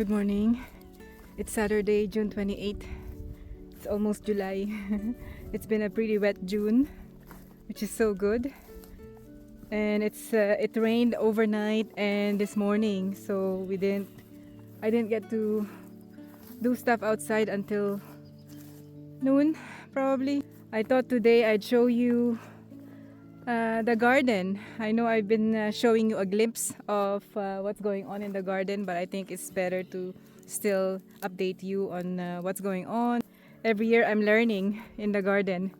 Good morning. It's Saturday, June 28th. It's almost July. It's been a pretty wet June, which is so good. And it rained overnight and this morning, so I didn't get to do stuff outside until noon probably. I thought today I'd show you the garden. I know I've been showing you a glimpse of what's going on in the garden, but I think it's better to still update you on what's going on. Every year I'm learning in the garden,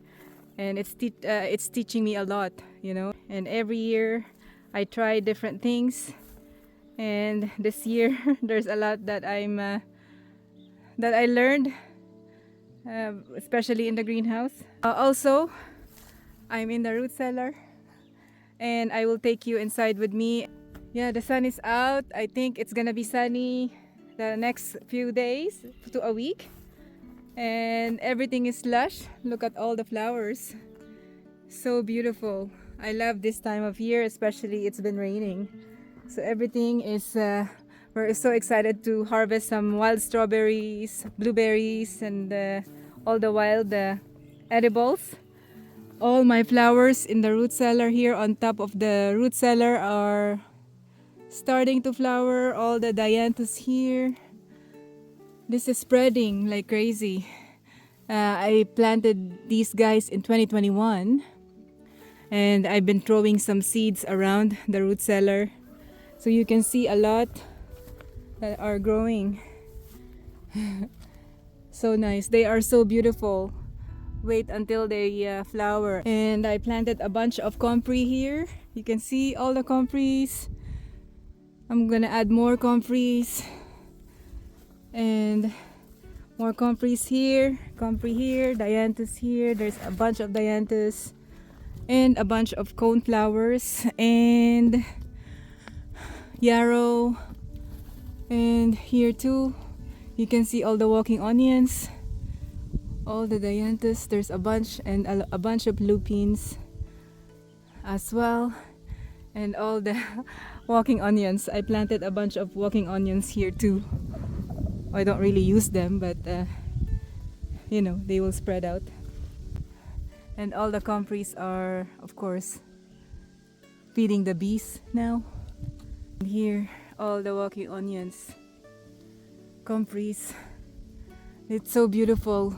and it's teaching me a lot, you know. And every year I try different things, and this year there's a lot that that I learned, especially in the greenhouse. Also, I'm in the root cellar, and I will take you inside with me. Yeah, the sun is out. I think it's gonna be sunny the next few days to a week, and everything is lush. Look at all the flowers, so beautiful. I love this time of year, especially it's been raining, so everything is we're so excited to harvest some wild strawberries, blueberries, and all the wild edibles. All my flowers in the root cellar here on top of the root cellar are starting to flower. All the dianthus here. This is spreading like crazy. I planted these guys in 2021, and I've been throwing some seeds around the root cellar, so you can see a lot that are growing. So nice. They are so beautiful. Wait until they flower. And I planted a bunch of comfrey here. You can see all the comfreys. I'm gonna add more comfreys, and more comfreys here, comfrey here, dianthus here. There's a bunch of dianthus and a bunch of coneflowers and yarrow, and here too you can see all the walking onions, all the dianthus. There's a bunch, and a bunch of lupines as well, and all the walking onions. I planted a bunch of walking onions here too. I don't really use them, but you know, they will spread out. And all the comfreys are, of course, feeding the bees now. And here, all the walking onions, comfreys. It's so beautiful.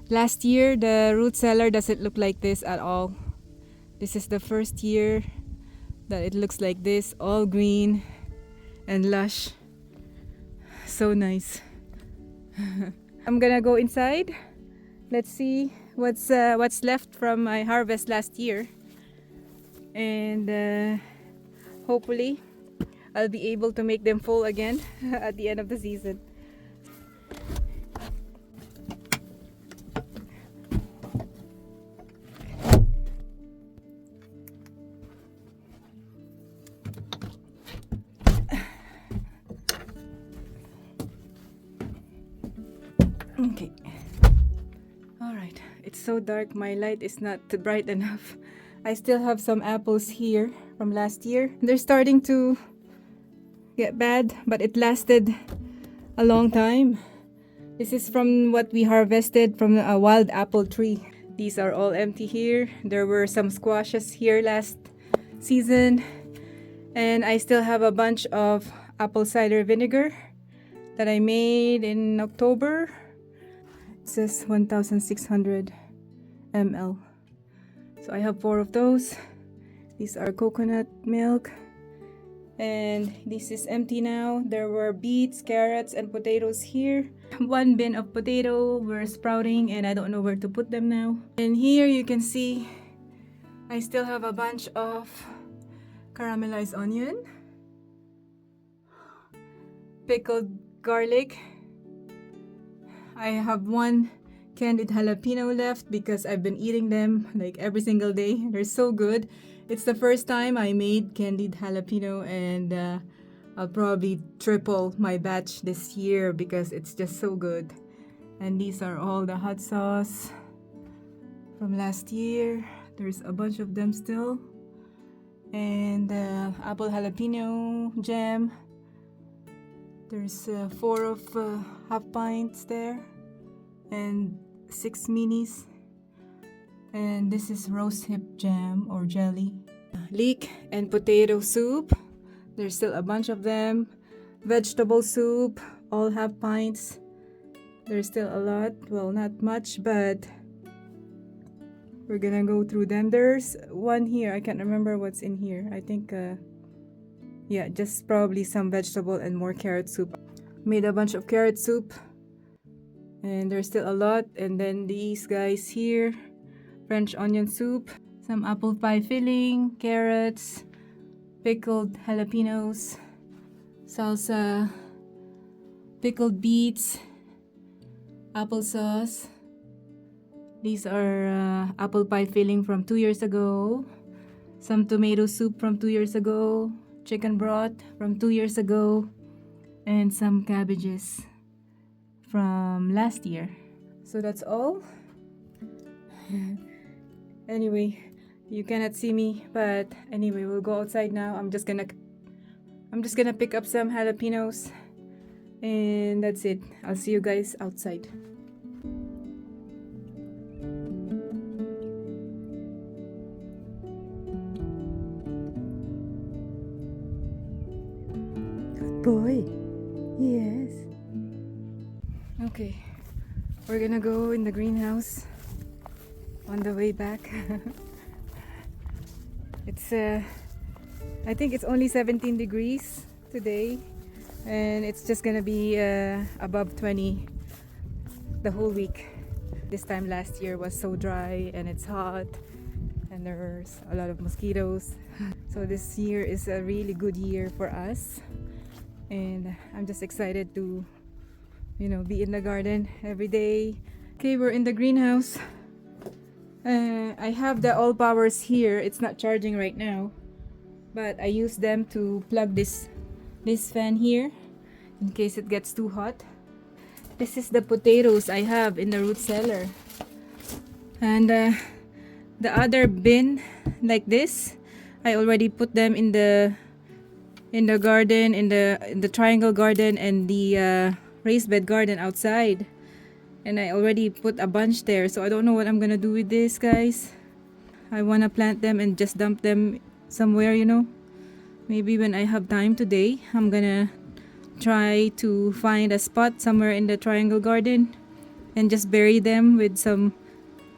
Last year, the root cellar doesn't look like this at all. This is the first year that it looks like this, all green and lush. So nice. I'm gonna go inside. Let's see what's left from my harvest last year, and hopefully I'll be able to make them full again at the end of the season. Okay. All right. It's so dark. My light is not bright enough. I still have some apples here from last year. They're starting to get bad, but it lasted a long time. This is from what we harvested from a wild apple tree. These are all empty here. There were some squashes here last season, and I still have a bunch of apple cider vinegar that I made in October. It says 1,600 ml. So I have 4 of those. These are coconut milk, and this is empty now. There were beets, carrots, and potatoes here. 1 bin of potato were sprouting, and I don't know where to put them now. And here you can see I still have a bunch of caramelized onion, pickled garlic. I have 1 candied jalapeno left because I've been eating them like every single day. They're so good. It's the first time I made candied jalapeno, and I'll probably triple my batch this year because it's just so good. And these are all the hot sauce from last year. There's a bunch of them still. And apple jalapeno jam. There's 4 of half pints there and 6 minis. And this is rose hip jam or jelly. Leek and potato soup. There's still a bunch of them. Vegetable soup, all half pints. There's still a lot. Well, not much, but we're gonna go through them. There's one here. I can't remember what's in here. I think, yeah, just probably some vegetable and more carrot soup. Made a bunch of carrot soup. And there's still a lot. And then these guys here. French onion soup, some apple pie filling, carrots, pickled jalapenos, salsa, pickled beets, applesauce. These are apple pie filling from 2 years ago, some tomato soup from 2 years ago, chicken broth from 2 years ago, and some cabbages from last year. So that's all. Anyway, you cannot see me, but anyway, we'll go outside now. I'm just gonna pick up some jalapenos, and that's it. I'll see you guys outside. Good boy. Yes. Okay, we're gonna go in the greenhouse. On the way back. It's I think it's only 17 degrees today, and it's just gonna be above 20 the whole week. This time last year was so dry and it's hot and there's a lot of mosquitoes. So this year is a really good year for us, and I'm just excited to, you know, be in the garden every day. Okay, we're in the greenhouse. I have the all powers here. It's not charging right now, but I use them to plug this fan here in case it gets too hot. This is the potatoes I have in the root cellar, and the other bin like this, I already put them in the garden, in the triangle garden and the raised bed garden outside. And I already put a bunch there, so I don't know what I'm gonna do with this, guys. I wanna plant them and just dump them somewhere, you know. Maybe when I have time today, I'm gonna try to find a spot somewhere in the triangle garden and just bury them with some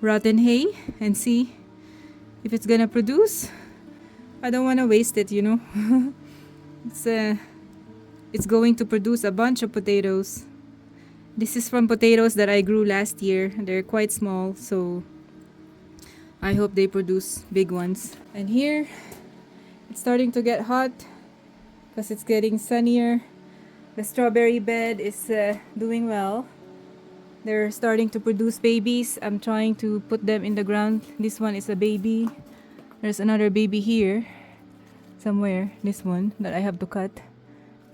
rotten hay and see if it's gonna produce. I don't wanna waste it, you know. It's going to produce a bunch of potatoes. This is from potatoes that I grew last year. They're quite small, so I hope they produce big ones. And here, it's starting to get hot because it's getting sunnier. The strawberry bed is doing well. They're starting to produce babies. I'm trying to put them in the ground. This one is a baby. There's another baby here somewhere. This one that I have to cut.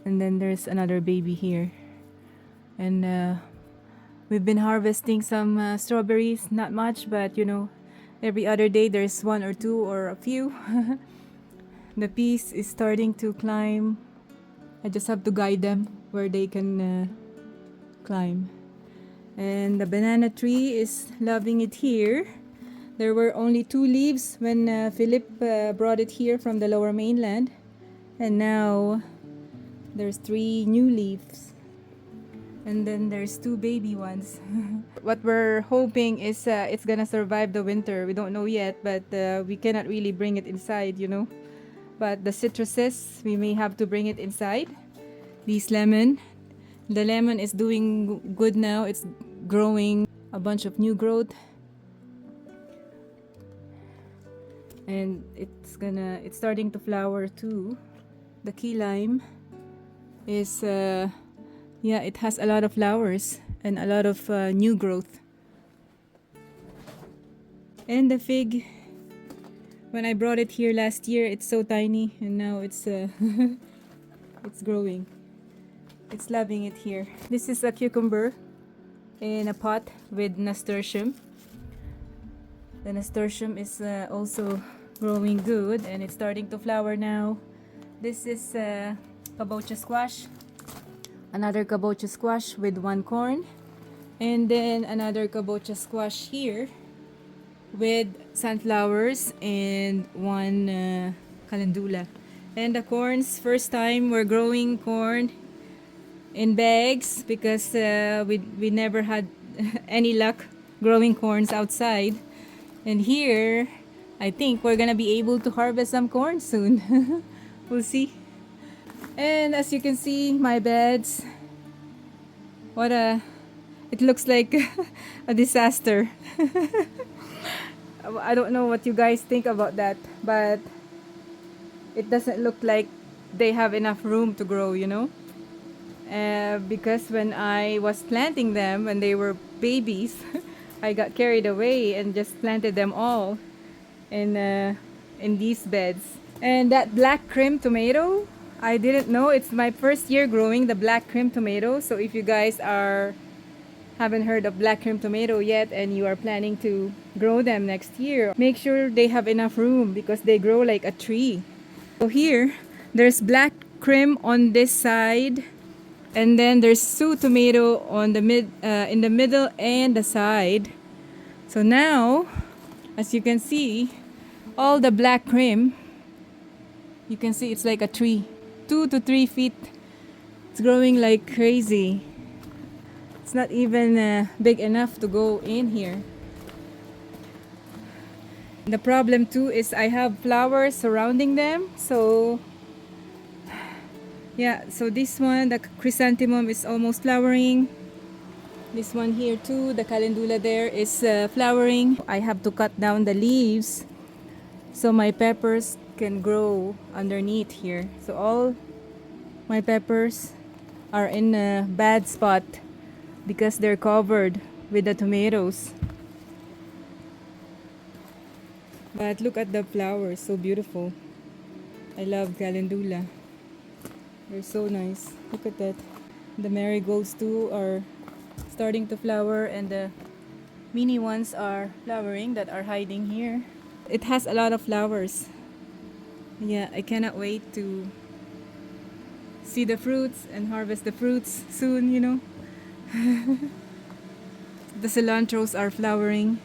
And then there's another baby here. And we've been harvesting some strawberries, not much, but you know, every other day there's 1 or 2 or a few. The peas is starting to climb. I just have to guide them where they can climb. And the banana tree is loving it here. There were only 2 leaves when Philip brought it here from the lower mainland, and now there's 3 new leaves. And then there's 2 baby ones. What we're hoping is it's gonna survive the winter. We don't know yet, but we cannot really bring it inside, you know. But the citruses, we may have to bring it inside. These lemon. The lemon is doing good now. It's growing a bunch of new growth. And it's starting to flower too. The key lime is yeah, it has a lot of flowers and a lot of new growth. And the fig, when I brought it here last year, it's so tiny, and now it's it's growing. It's loving it here. This is a cucumber in a pot with nasturtium. The nasturtium is also growing good, and it's starting to flower now. This is kabocha squash. another kabocha squash with one corn, and then another kabocha squash here with sunflowers and one calendula. And the corns, first time we're growing corn in bags because we never had any luck growing corns outside. And here, I think we're gonna be able to harvest some corn soon. We'll see. And as you can see, my beds, it looks like a disaster. I don't know what you guys think about that, but it doesn't look like they have enough room to grow, you know? Because when I was planting them, when they were babies, I got carried away and just planted them all in these beds. And that black cream tomato, I didn't know. It's my first year growing the black cream tomato. So if you guys haven't heard of black cream tomato yet and you are planning to grow them next year, make sure they have enough room because they grow like a tree. So here, there's black cream on this side, and then there's Sioux tomato on the in the middle and the side. So now, as you can see, all the black cream, you can see it's like a tree, 2 to 3 feet. It's growing like crazy. It's not even big enough to go in here. The problem too is I have flowers surrounding them. So yeah, so this one, the chrysanthemum, is almost flowering. This one here too, the calendula there, is flowering. I have to cut down the leaves so my peppers can grow underneath here. So all my peppers are in a bad spot because they're covered with the tomatoes. But look at the flowers, so beautiful. I love calendula. They're so nice. Look at that. The marigolds too are starting to flower, and the mini ones are flowering that are hiding here. It has a lot of flowers. Yeah, I cannot wait to see the fruits and harvest the fruits soon, you know. The cilantros are flowering.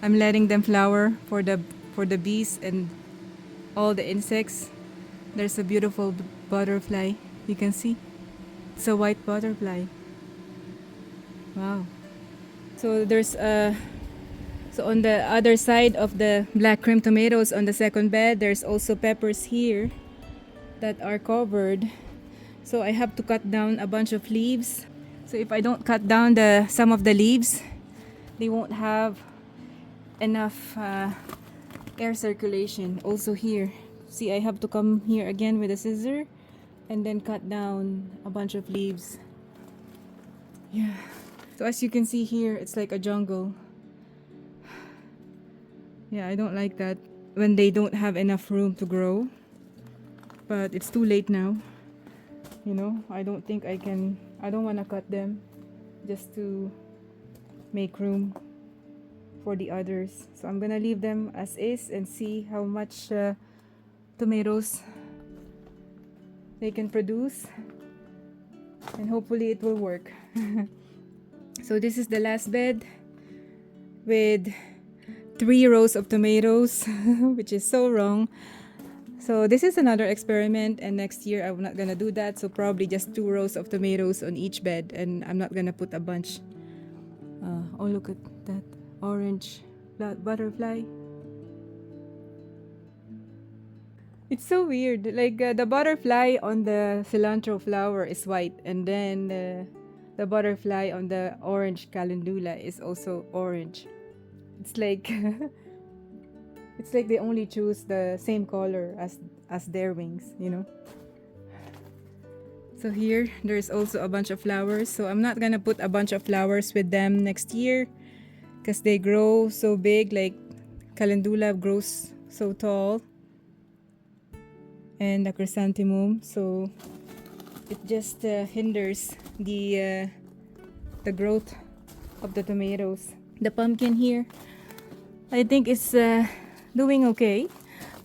I'm letting them flower for the bees and all the insects. There's a beautiful butterfly. You can see. It's a white butterfly. Wow. So so on the other side of the black cream tomatoes on the second bed, there's also peppers here that are covered. So I have to cut down a bunch of leaves. So if I don't cut down some of the leaves, they won't have enough air circulation. Also here, see, I have to come here again with a scissor and then cut down a bunch of leaves. Yeah. So as you can see here, it's like a jungle. Yeah, I don't like that when they don't have enough room to grow. But it's too late now. You know, I don't want to cut them just to make room for the others. So I'm gonna leave them as is and see how much tomatoes they can produce, and hopefully it will work. So this is the last bed with 3 rows of tomatoes, which is so wrong. So this is another experiment, and next year I'm not gonna do that. So probably just 2 rows of tomatoes on each bed, and I'm not gonna put a bunch. Oh, look at that orange butterfly. It's so weird. Like the butterfly on the cilantro flower is white, and then the butterfly on the orange calendula is also orange. It's like it's like they only choose the same color as their wings, you know. So here there's also a bunch of flowers. So I'm not gonna put a bunch of flowers with them next year because they grow so big. Like calendula grows so tall, and the chrysanthemum, so it just hinders the growth of the tomatoes. The pumpkin here, I think it's doing okay.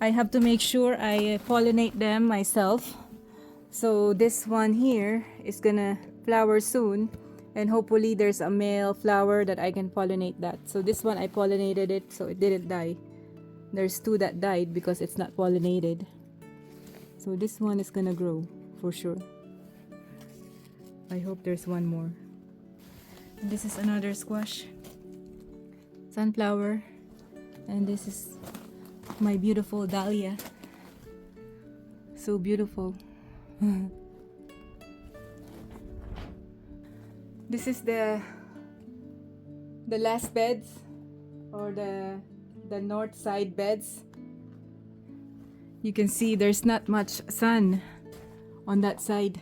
I have to make sure I pollinate them myself So this one here is gonna flower soon, and hopefully there's a male flower that I can pollinate that. So this one I pollinated it, so it didn't die. There's two that died because it's not pollinated. So this one is gonna grow for sure. I hope there's one more. And this is another squash, sunflower, and this is my beautiful dahlia. So beautiful. This is the last beds, or the north side beds. You can see there's not much sun on that side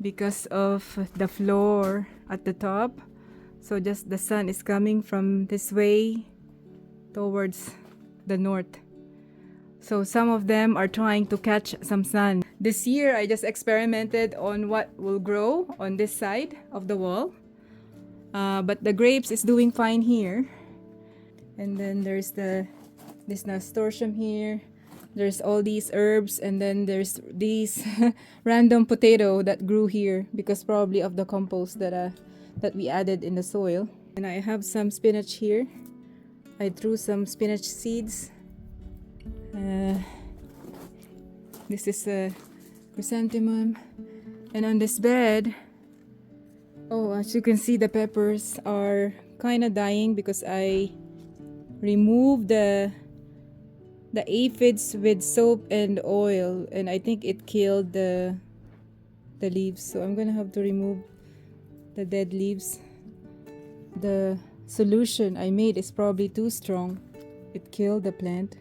because of the floor at the top. So just the sun is coming from this way towards the north. So some of them are trying to catch some sun. This year I just experimented on what will grow on this side of the wall. But the grapes is doing fine here. And then there's this nasturtium here. There's all these herbs, and then there's these random potato that grew here because probably of the compost that we added in the soil. And I have some spinach here. I threw some spinach seeds. This is a chrysanthemum, and on this bed, oh, as you can see, the peppers are kind of dying because I removed the aphids with soap and oil, and I think it killed the leaves. So I'm gonna have to remove the dead leaves. The solution I made is probably too strong. It killed the plant.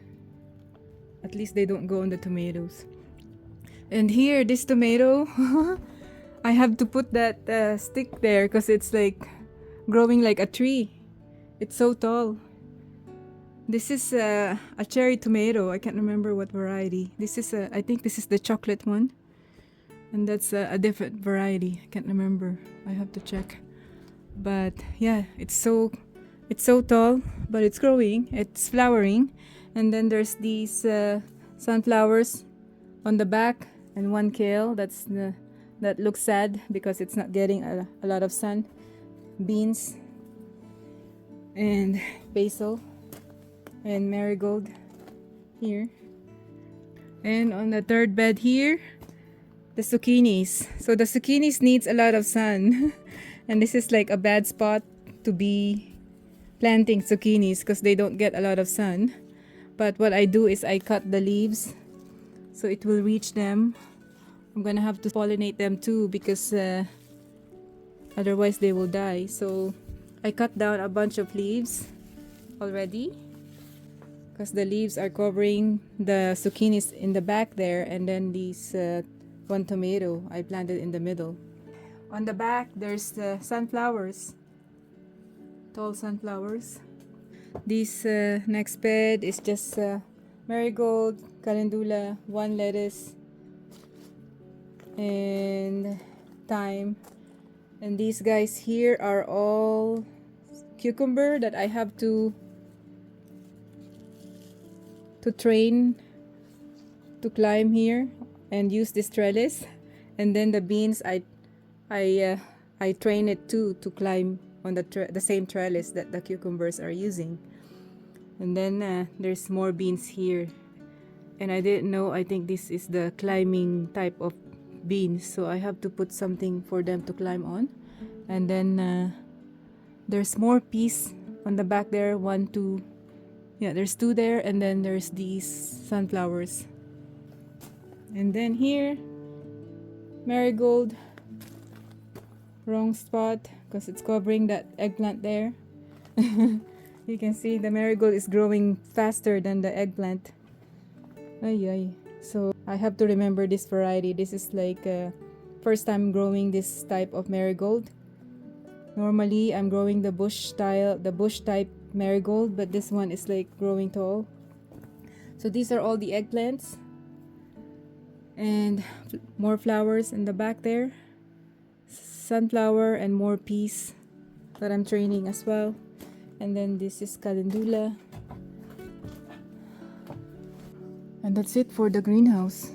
At least they don't go on the tomatoes. And here, this tomato, I have to put that stick there because it's like growing like a tree. It's so tall. This is a cherry tomato. I can't remember what variety. This is I think this is the chocolate one. And that's a different variety. I can't remember. I have to check. But yeah, it's so tall, but it's growing. It's flowering. And then there's these sunflowers on the back, and one kale that looks sad because it's not getting a lot of sun. Beans and basil and marigold here. And on the third bed here, the zucchinis. So the zucchinis needs a lot of sun. And this is like a bad spot to be planting zucchinis because they don't get a lot of sun. But what I do is I cut the leaves so it will reach them. I'm gonna have to pollinate them too because otherwise they will die. So I cut down a bunch of leaves already because the leaves are covering the zucchinis in the back there, and then these one tomato I planted in the middle. On the back there's the sunflowers, tall sunflowers. This next bed is just marigold, calendula, one lettuce, and thyme. And these guys here are all cucumber that I have to train to climb here and use this trellis. And then the beans I train it too to climb on the same trellis that the cucumbers are using. And then there's more beans here, and I didn't know, I think this is the climbing type of beans, so I have to put something for them to climb on. And then there's more peas on the back there, there's two there, and then there's these sunflowers. And then here, marigold, wrong spot because it's covering that eggplant there. You can see the marigold is growing faster than the eggplant. Ay. So I have to remember this variety. This is like first time growing this type of marigold. Normally I'm growing the bush type marigold, but this one is like growing tall. So these are all the eggplants, and more flowers in the back there, sunflower, and more peas that I'm training as well. And then this is calendula. And that's it for the greenhouse.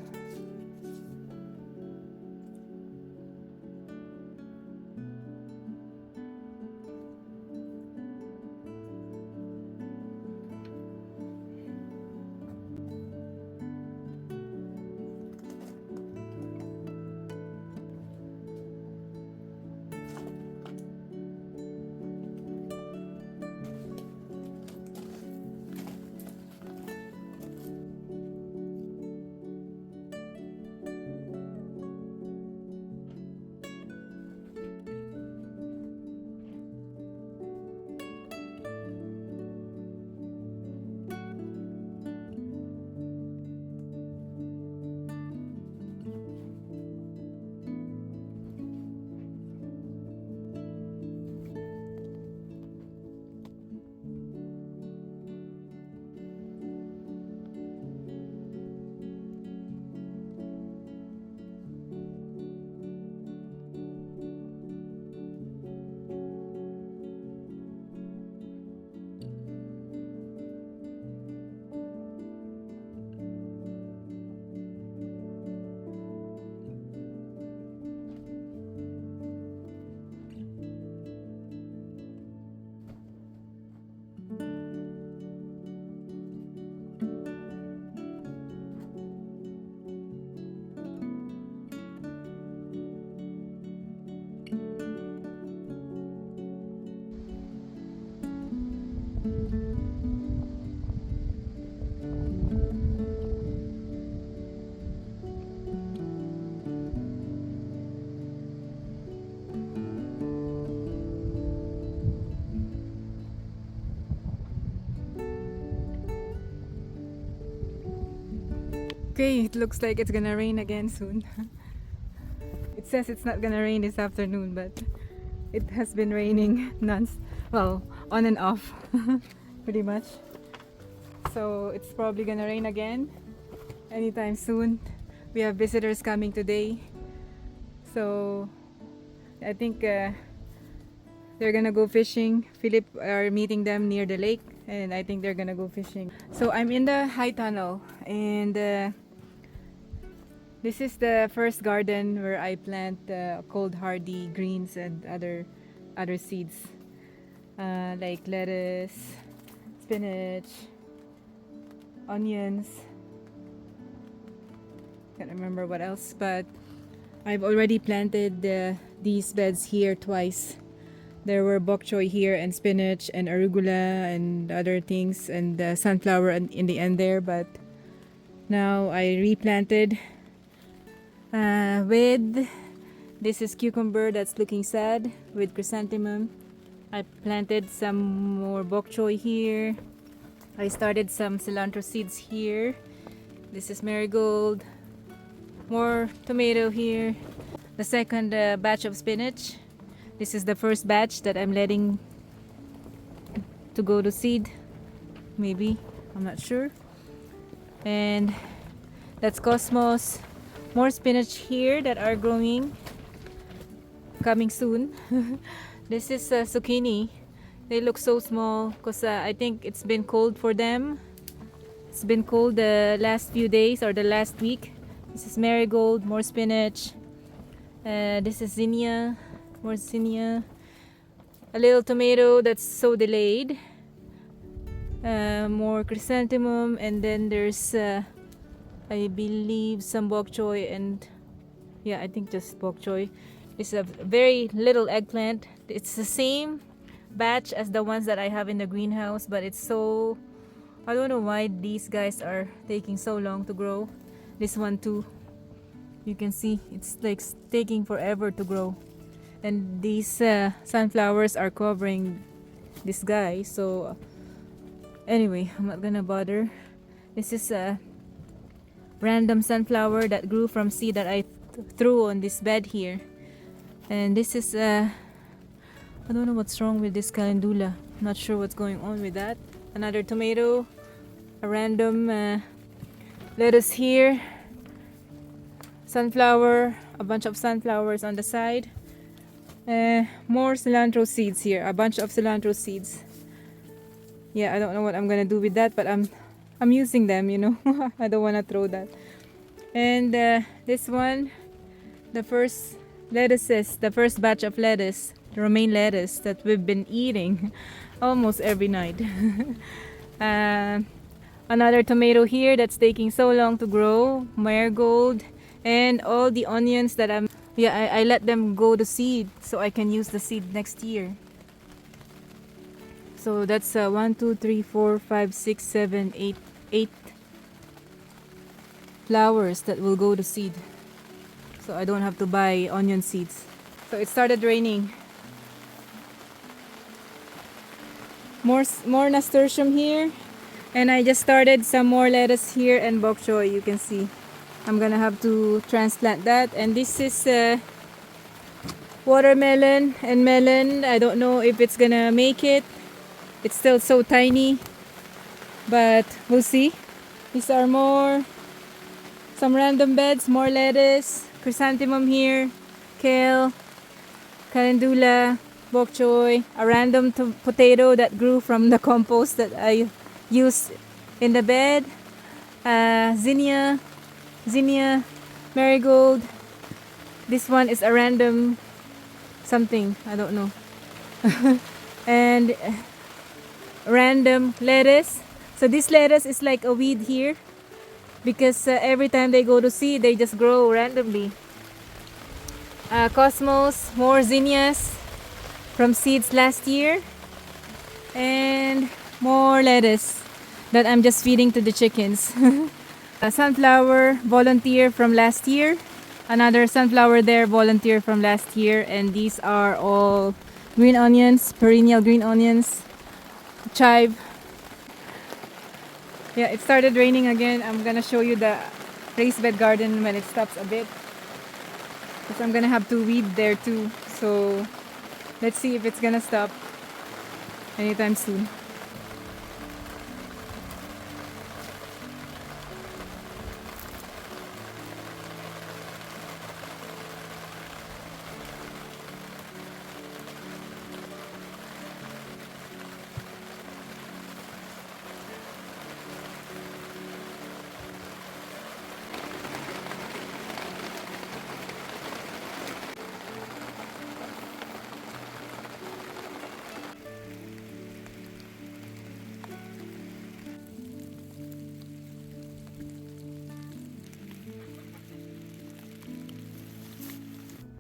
Okay, it looks like it's gonna rain again soon. It says it's not gonna rain this afternoon, but it has been raining well, on and off, pretty much. So it's probably gonna rain again anytime soon. We have visitors coming today, so I think they're gonna go fishing. Philip are meeting them near the lake, and I think they're gonna go fishing. So I'm in the high tunnel, and this is the first garden where I plant cold hardy greens and other seeds, like lettuce, spinach, onions. Can't remember what else, but I've already planted these beds here twice. There were bok choy here, and spinach and arugula and other things, and sunflower in the end there, but now I replanted with this is cucumber that's looking sad with chrysanthemum. I planted some more bok choy here. I started some cilantro seeds here. This is marigold. More tomato here. The second batch of spinach. This is the first batch that I'm letting to go to seed. Maybe, I'm not sure. And that's cosmos. More spinach here that are growing, coming soon. This is zucchini. They look so small because I think it's been cold for them. It's been cold the last few days or the last week. This is marigold, more spinach. This is zinnia, more zinnia. A little tomato that's so delayed. More chrysanthemum, and then there's I believe some bok choy, and yeah, I think just bok choy. It's a very little eggplant. It's the same batch as the ones that I have in the greenhouse, but it's so, I don't know why these guys are taking so long to grow. This one too, you can see it's like taking forever to grow, and these sunflowers are covering this guy. So anyway, I'm not gonna bother. This is a random sunflower that grew from seed that I threw on this bed here. And this is I don't know what's wrong with this calendula. Not sure what's going on with that. Another tomato, a random lettuce here, sunflower, a bunch of sunflowers on the side, more cilantro seeds here, a bunch of cilantro seeds. Yeah, I don't know what I'm gonna do with that, but I'm using them, you know. I don't want to throw that. And this one, the first lettuces, the first batch of lettuce, the romaine lettuce that we've been eating almost every night. Another tomato here that's taking so long to grow, marigold, and all the onions that I let them go to seed so I can use the seed next year. So that's 1, 2, 3, 4, 5, 6, 7, 8 flowers that will go to seed. So I don't have to buy onion seeds. So it started raining. More nasturtium here, and I just started some more lettuce here and bok choy. You can see I'm gonna have to transplant that. And this is watermelon and melon. I don't know if it's gonna make it. It's still so tiny, but we'll see. These are some random beds, more lettuce, chrysanthemum here, kale, calendula, bok choy, a random potato that grew from the compost that I used in the bed, zinnia, marigold. This one is a random something, I don't know. And random lettuce. So this lettuce is like a weed here because every time they go to seed, they just grow randomly. Cosmos, more zinnias from seeds last year, and more lettuce that I'm just feeding to the chickens. A sunflower volunteer from last year, another sunflower there volunteer from last year, and these are all green onions, perennial green onions, chive. Yeah, it started raining again. I'm gonna show you the raised bed garden when it stops a bit. Because I'm gonna have to weed there too. So let's see if it's gonna stop anytime soon.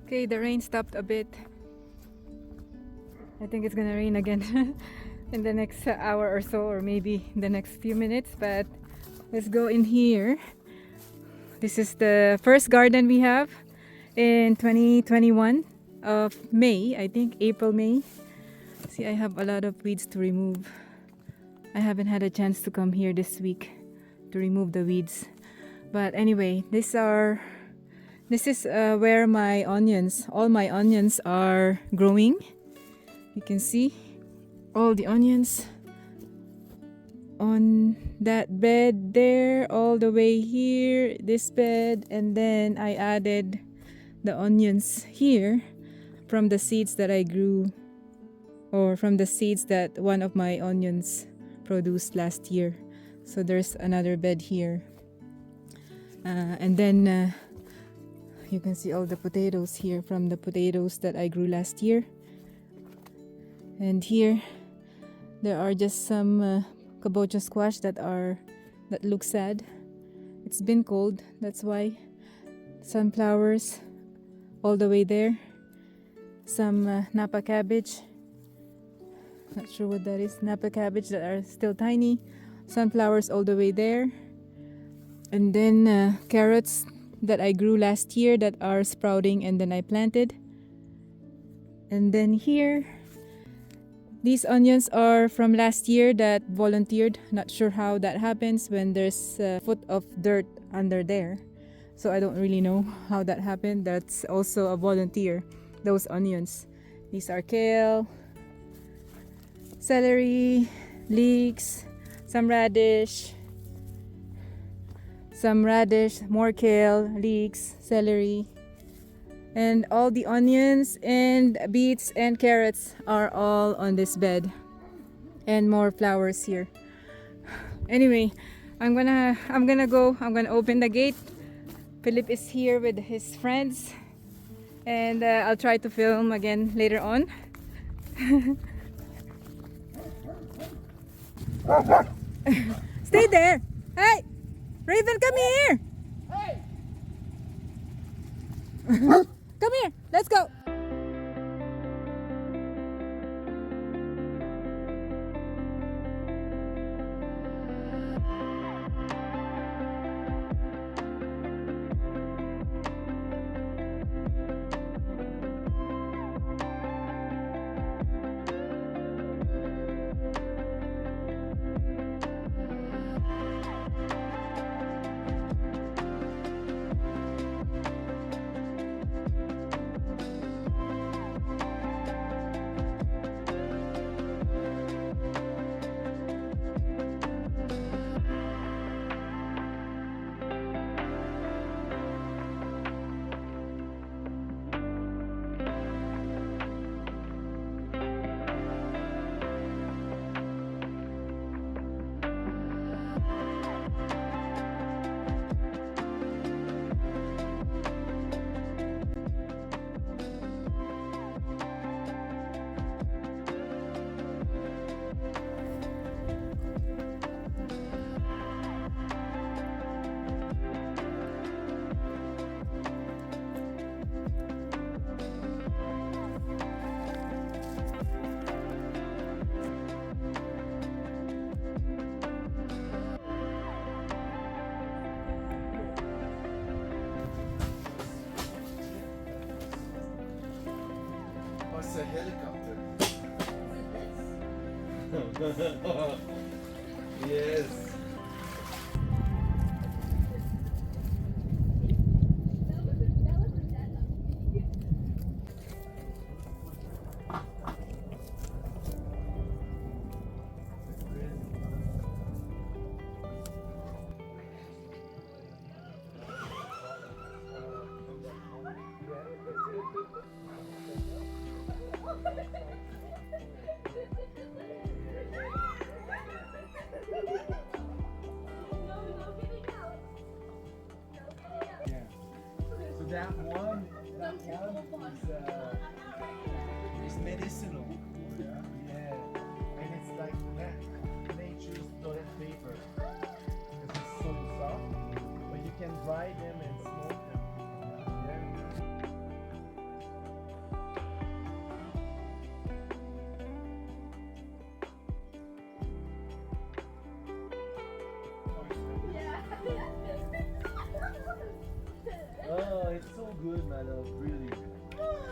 Okay, the rain stopped a bit. I think it's gonna rain again in the next hour or so, or maybe in the next few minutes. But let's go in here. This is the first garden we have in 2021 of May, I think April, May. See, I have a lot of weeds to remove. I haven't had a chance to come here this week to remove the weeds. But anyway, this is where my onions, all my onions are growing. You can see all the onions on that bed there, all the way here, this bed, and then I added the onions here from the seeds that I grew, or from the seeds that one of my onions produced last year. So there's another bed here, and then you can see all the potatoes here from the potatoes that I grew last year. And here there are just some kabocha squash that look sad. It's been cold, that's why. Sunflowers all the way there. Some napa cabbage. Not sure what that is. Napa cabbage that are still tiny. Sunflowers all the way there. And then carrots that I grew last year that are sprouting and then I planted. And then here, these onions are from last year that volunteered. Not sure how that happens when there's a foot of dirt under there. So I don't really know how that happened. That's also a volunteer, those onions. These are kale, celery, leeks, some radish, more kale, leeks, celery, and all the onions and beets and carrots are all on this bed, and more flowers here. Anyway, I'm gonna open the gate. Philip is here with his friends, and I'll try to film again later on. Stay there. Hey, Raven, come here. Hey. Come here. Let's go. It's a helicopter. Yes. that one is medicinal. Yeah. And it's like nature's toilet paper. Because it's so soft. But you can dry them and smoke them. Oh, it's so good, my love, really. Oh.